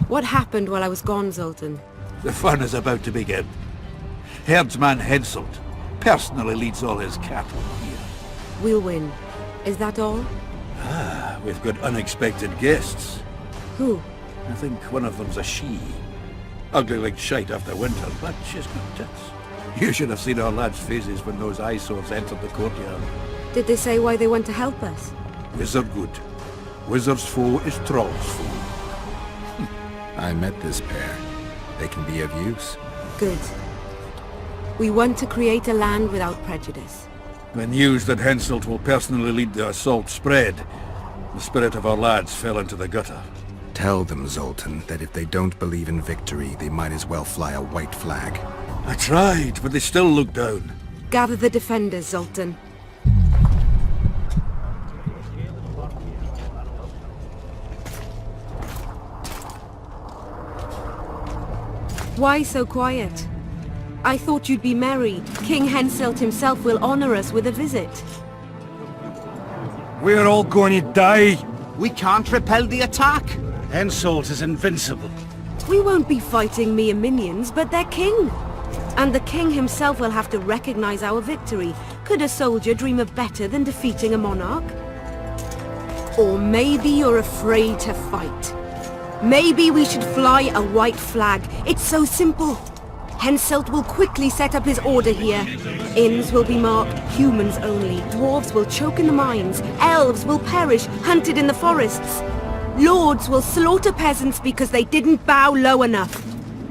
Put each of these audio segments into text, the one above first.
What happened while I was gone, Zoltan? The fun is about to begin. Herdsman Henselt personally leads all his cattle here. We'll win. Is that all? We've got unexpected guests. Who? I think one of them's a she. Ugly like shite after winter, but she's got tits. You should have seen our lads' faces when those eyesores entered the courtyard. Did they say why they want to help us? Wizard good. Wizard's foe is Troll's foe. I met this pair. They can be of use. Good. We want to create a land without prejudice. The news that Henselt will personally lead the assault spread. The spirit of our lads fell into the gutter. Tell them, Zoltan, that if they don't believe in victory, they might as well fly a white flag. I tried, but they still look down. Gather the defenders, Zoltan. Why so quiet? I thought you'd be merry. King Henselt himself will honor us with a visit. We're all going to die. We can't repel the attack. Henselt is invincible. We won't be fighting mere minions, but their king. And the king himself will have to recognize our victory. Could a soldier dream of better than defeating a monarch? Or maybe you're afraid to fight. Maybe we should fly a white flag. It's so simple. Henselt will quickly set up his order here. Inns will be marked humans only. Dwarves will choke in the mines. Elves will perish, hunted in the forests. Lords will slaughter peasants because they didn't bow low enough.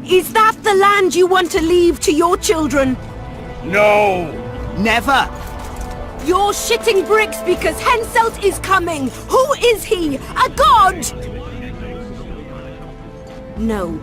Is that the land you want to leave to your children? No! Never! You're shitting bricks because Henselt is coming! Who is he? A god? No.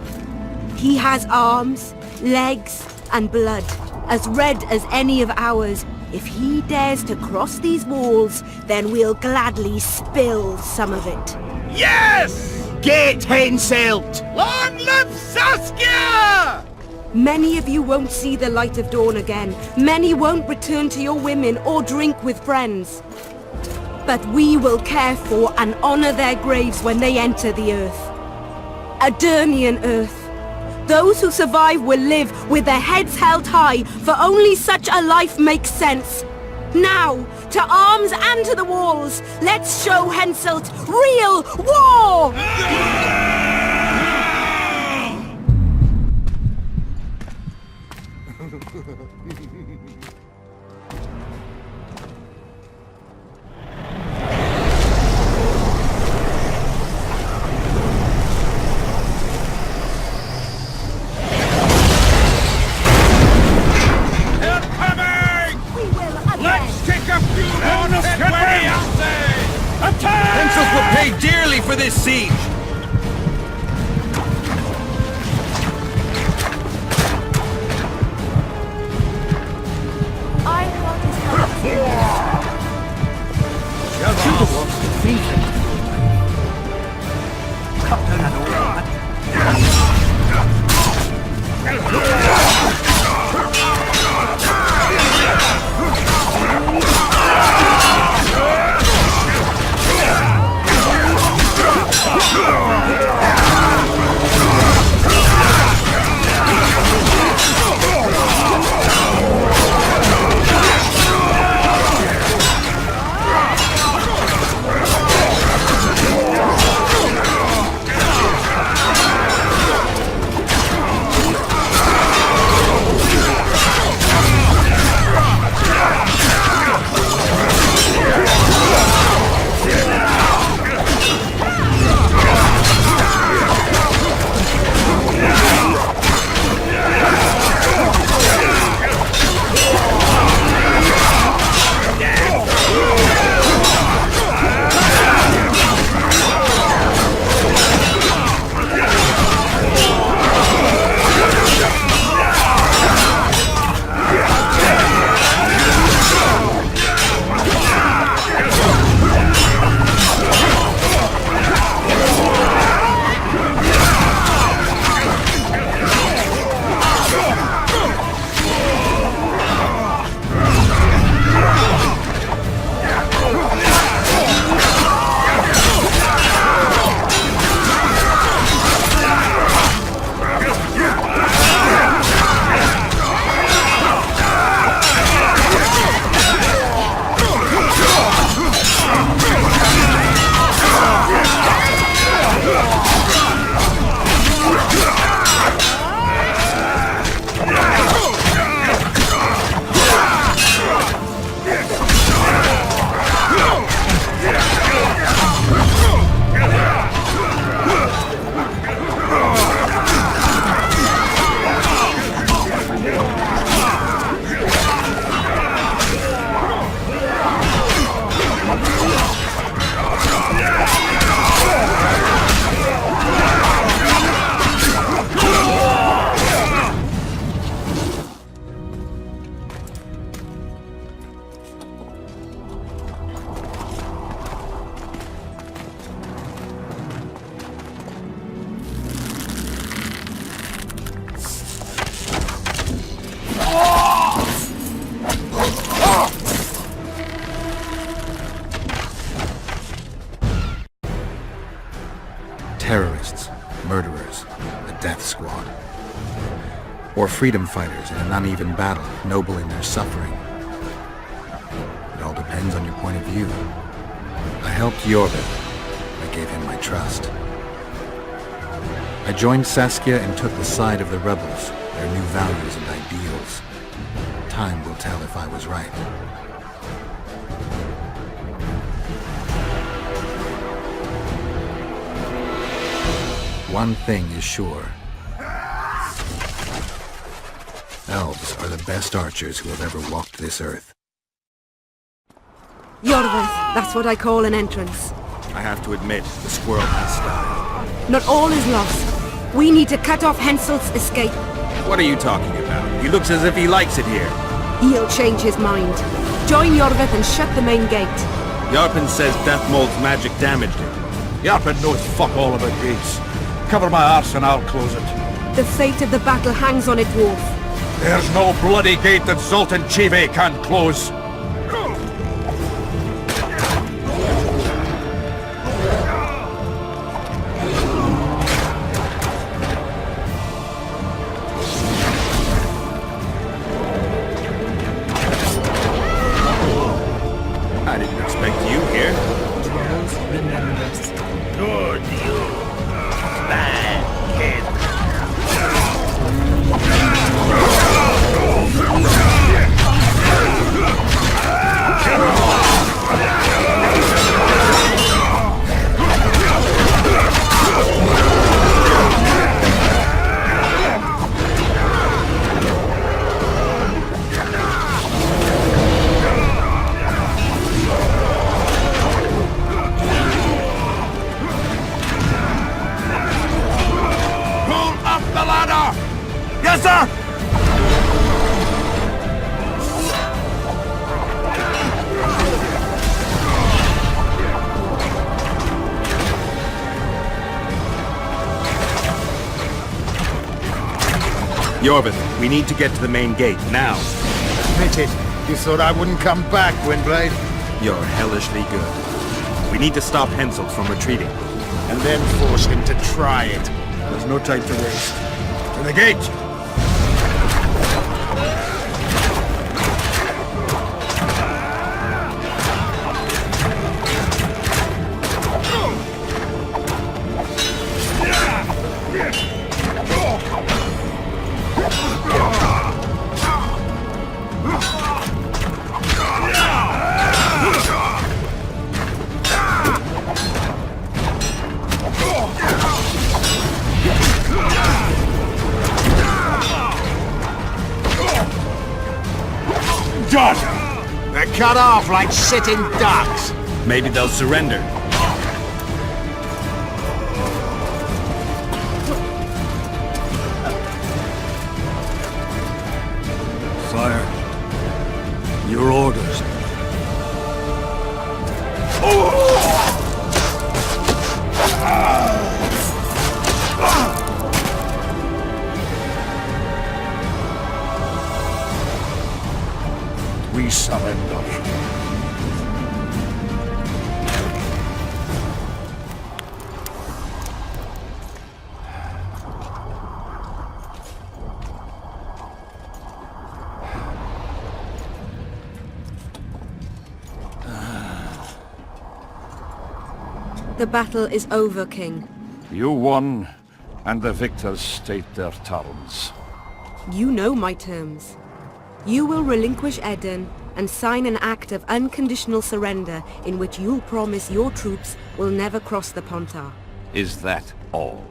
He has arms, legs, and blood, as red as any of ours. If he dares to cross these walls, then we'll gladly spill some of it. Yes! Get Henselt! Long live Saskia! Many of you won't see the light of dawn again. Many won't return to your women or drink with friends. But we will care for and honor their graves when they enter the earth. Adernian earth. Those who survive will live with their heads held high, for only such a life makes sense. Now, to arms and to the walls, let's show Henselt real war! Henselt will pay dearly for this siege! terrorists, murderers, a death squad. Or freedom fighters in an uneven battle, noble in their suffering. It all depends on your point of view. I helped Jorvik. I gave him my trust. I joined Saskia and took the side of the rebels, their new values and ideals. Time will tell if I was right. One thing is sure. Elves are the best archers who have ever walked this earth. Jorvik, that's what I call an entrance. I have to admit, the squirrel has style. Not all is lost. We need to cut off Henselt's escape. What are you talking about? He looks as if he likes it here. He'll change his mind. Join Jorvik and shut the main gate. Yarpen says Deathmold's magic damaged him. Yarpen knows fuck all about gates. Cover my arse and I'll close it. The fate of the battle hangs on it, dwarf. There's no bloody gate that Zoltan Chive can't close. I didn't expect you here. Good, you bad kid. Yes, sir! Jorvik, we need to get to the main gate, now. Admit it. You thought I wouldn't come back, Windblade? You're hellishly good. We need to stop Henselt from retreating. And then force him to try it. There's no time to waste. To the gate! They're cut off like sitting ducks. Maybe they'll surrender. Sire, your orders. We surrender. The battle is over, King. You won, and the victors state their terms. You know my terms. You will relinquish Eden and sign an act of unconditional surrender in which you'll promise your troops will never cross the Pontar. Is that all?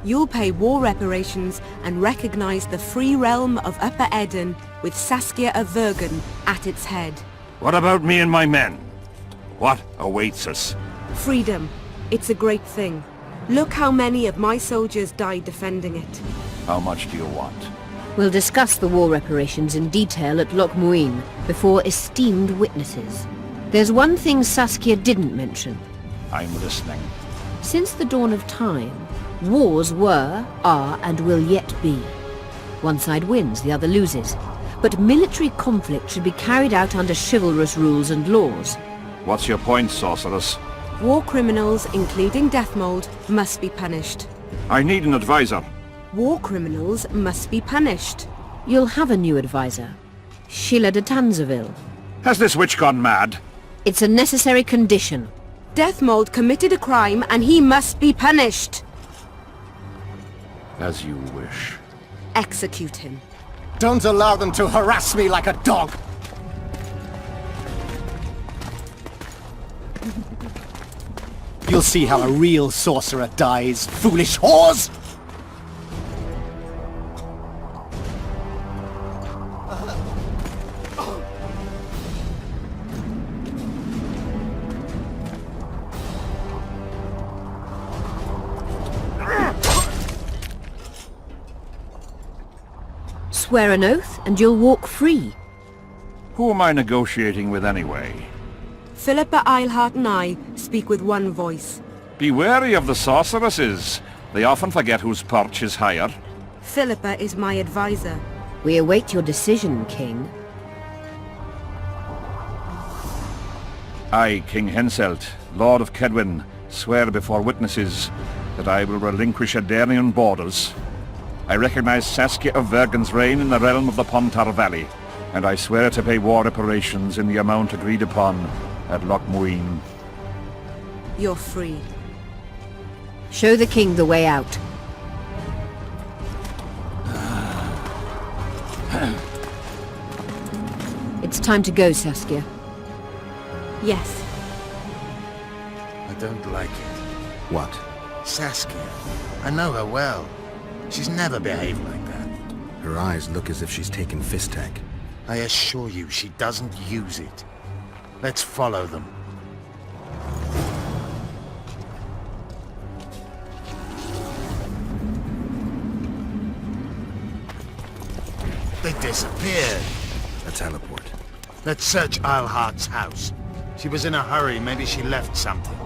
You'll pay war reparations and recognize the free realm of Upper Eden with Saskia of Vergen at its head. What about me and my men? What awaits us? Freedom. It's a great thing. Look how many of my soldiers died defending it. How much do you want? We'll discuss the war reparations in detail at Loch Muin before esteemed witnesses. There's one thing Saskia didn't mention. I'm listening. Since the dawn of time, wars were, are, and will yet be. One side wins, the other loses. But military conflict should be carried out under chivalrous rules and laws. What's your point, sorceress? War criminals, including death mold, must be punished. I need an advisor. War criminals must be punished. You'll have a new advisor. Sheila de Tanzaville. Has this witch gone mad? It's a necessary condition. Death mold committed a crime and he must be punished. As you wish. Execute him. Don't allow them to harass me like a dog! You'll see how a real sorcerer dies, foolish whores! Swear an oath and you'll walk free. Who am I negotiating with anyway? Philippa Eilhart and I speak with one voice. Be wary of the sorceresses. They often forget whose perch is higher. Philippa is my advisor. We await your decision, King. I, King Henselt, Lord of Khelben, swear before witnesses that I will relinquish Adernian borders. I recognize Saskia of Vergen's reign in the realm of the Pontar Valley, and I swear to pay war reparations in the amount agreed upon at Loch Muin. You're free. Show the king the way out. It's time to go, Saskia. Yes. I don't like it. What? Saskia. I know her well. She's never behaved like that. Her eyes look as if she's taken Fistek. I assure you, she doesn't use it. Let's follow them. They disappeared. A teleport. Let's search Eilhart's house. She was in a hurry. Maybe she left something.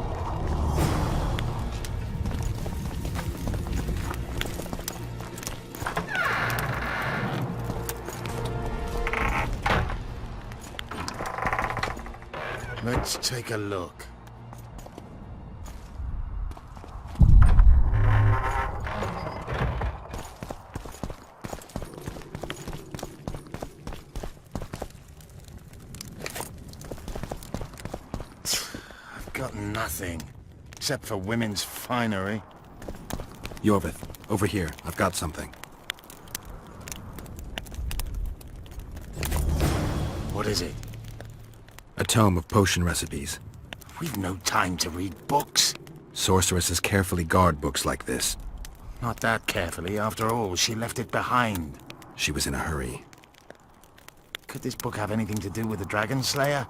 Let's take a look. I've got nothing, except for women's finery. Yorvith, over here. I've got something. What is it? A tome of potion recipes. We've no time to read books. Sorceresses carefully guard books like this. Not that carefully. After all, she left it behind. She was in a hurry. Could this book have anything to do with the Dragon Slayer?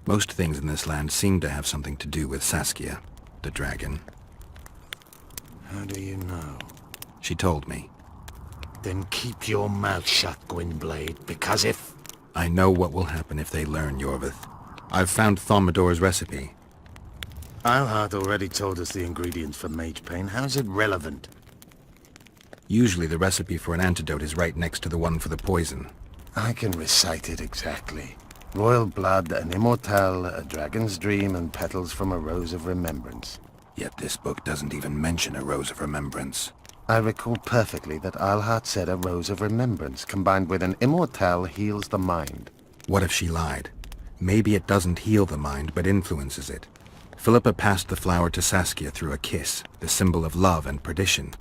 Most things in this land seem to have something to do with Saskia, the dragon. How do you know? She told me. Then keep your mouth shut, Gwynblade, because if... I know what will happen if they learn, Yorvith. I've found Thaumadour's recipe. Eilhart already told us the ingredients for mage pain. How's it relevant? Usually the recipe for an antidote is right next to the one for the poison. I can recite it exactly. Royal blood, an immortal, a dragon's dream, and petals from a rose of remembrance. Yet this book doesn't even mention a rose of remembrance. I recall perfectly that Eilhart said a rose of remembrance combined with an immortal heals the mind. What if she lied? Maybe it doesn't heal the mind, but influences it. Philippa passed the flower to Saskia through a kiss, the symbol of love and perdition.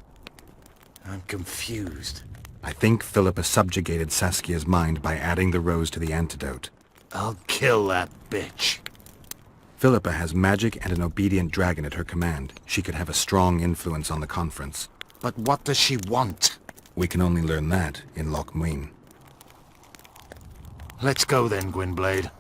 I'm confused. I think Philippa subjugated Saskia's mind by adding the rose to the antidote. I'll kill that bitch. Philippa has magic and an obedient dragon at her command. She could have a strong influence on the conference. But what does she want? We can only learn that in Loch Muin. Let's go then, Gwynblade.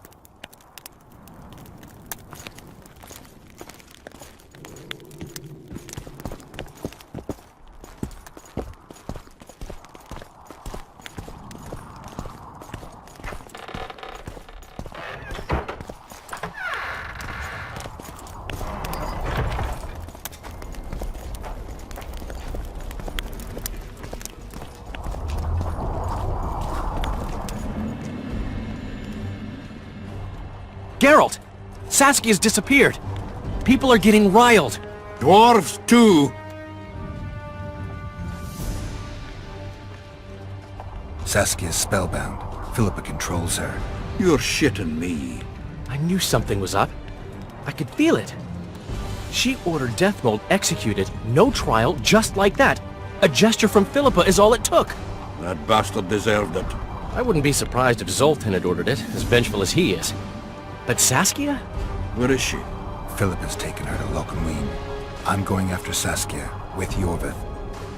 Geralt! Saskia's disappeared! People are getting riled! Dwarves too! Saskia's spellbound. Philippa controls her. You're shitting me. I knew something was up. I could feel it. She ordered Deathmold executed, no trial, just like that. A gesture from Philippa is all it took. That bastard deserved it. I wouldn't be surprised if Zoltan had ordered it, as vengeful as he is. But Saskia? Where is she? Philippa's taken her to Lochmuin. I'm going after Saskia, with Yorvith.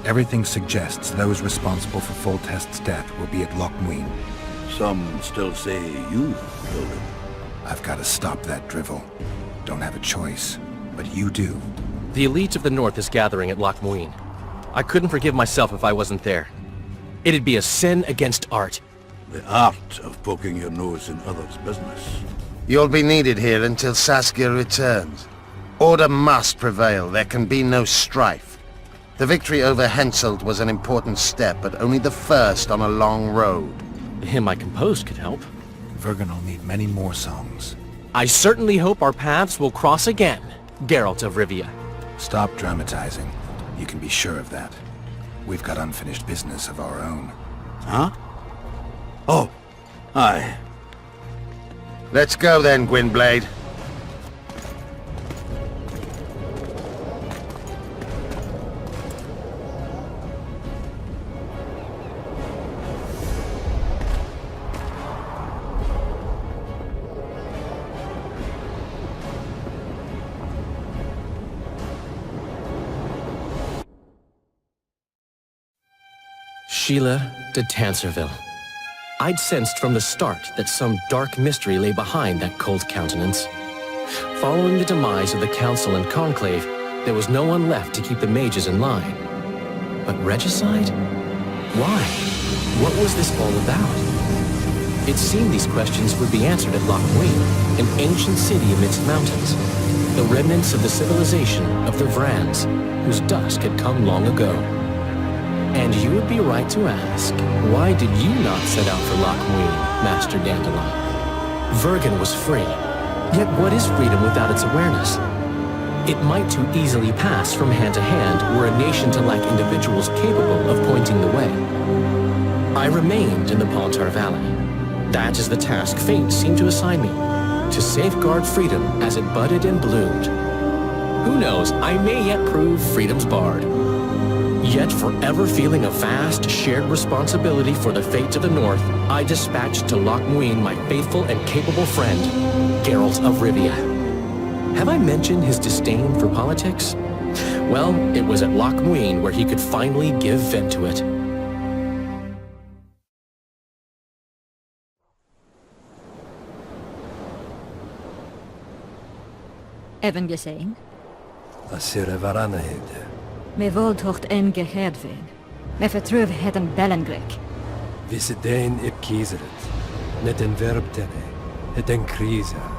Everything suggests those responsible for Foltest's death will be at Lochmuin. Some still say you killed him. I've got to stop that drivel. Don't have a choice, but you do. The elite of the North is gathering at Lochmuin. I couldn't forgive myself if I wasn't there. It'd be a sin against art. The art of poking your nose in others' business. You'll be needed here until Saskia returns. Order must prevail. There can be no strife. The victory over Henselt was an important step, but only the first on a long road. The hymn I composed could help. Vergen will need many more songs. I certainly hope our paths will cross again, Geralt of Rivia. Stop dramatizing. You can be sure of that. We've got unfinished business of our own. Huh? Oh, aye. Let's go then, Gwynblade. Sheila de Tanserville. I'd sensed from the start that some dark mystery lay behind that cold countenance. Following the demise of the Council and Conclave, there was no one left to keep the mages in line. But regicide? Why? What was this all about? It seemed these questions would be answered at Lochmuin, an ancient city amidst mountains, the remnants of the civilization of the Vrans, whose dusk had come long ago. And you would be right to ask, why did you not set out for Lochmuin, Master Dandelion? Vergen was free. Yet what is freedom without its awareness? It might too easily pass from hand to hand were a nation to lack individuals capable of pointing the way. I remained in the Pontar Valley. That is the task fate seemed to assign me, to safeguard freedom as it budded and bloomed. Who knows, I may yet prove freedom's bard. Yet forever feeling a vast, shared responsibility for the fate of the North, I dispatched to Lochmuin my faithful and capable friend, Geralt of Rivia. Have I mentioned his disdain for politics? Well, it was at Lochmuin where he could finally give vent to it. Even gesehen? Asire varanahede. Me voltocht en geherdweg. Me vertruv het een bellengrek. Visse dein ip kieseret. Net en verbtene. Het en krisa.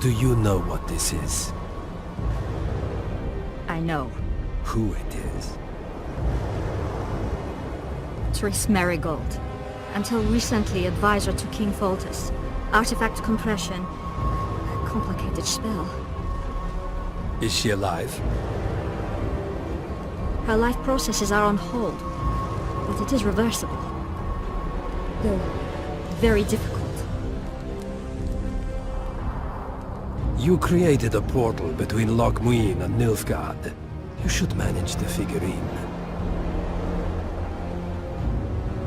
Do you know what this is? I know. Who it is? Triss Marigold. Until recently advisor to King Foltest. Artifact compression. A complicated spell. Is she alive? Her life processes are on hold. But it is reversible. Though very difficult. You created a portal between Lochmuin and Nilfgaard. You should manage the figurine.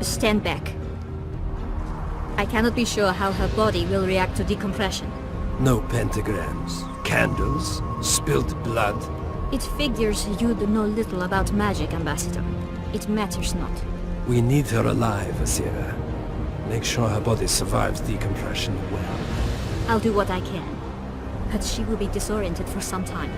Stand back. I cannot be sure how her body will react to decompression. No pentagrams, candles, spilled blood. It figures you know little about magic, Ambassador. It matters not. We need her alive, Asira. Make sure her body survives decompression well. I'll do what I can. But she will be disoriented for some time.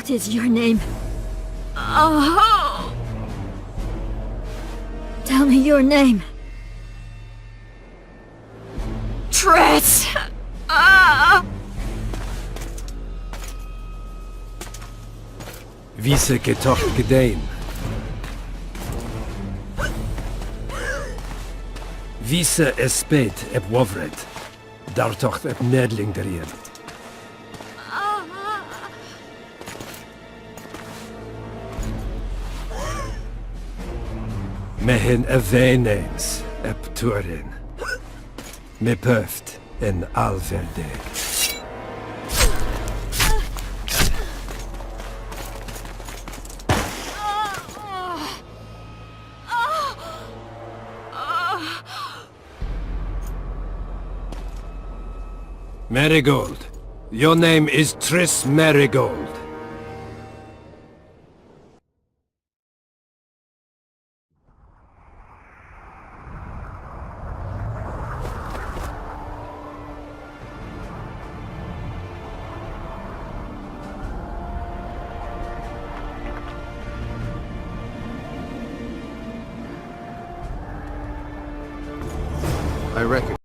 What is your name? Oh! Tell me your name. Triss! Vise getocht gedein. Vise espet eb wovred. Dartocht eb nedling derien. Mehen eveneens eb turin. Me pöft en alverde. Marigold. Your name is Triss Marigold. I recognize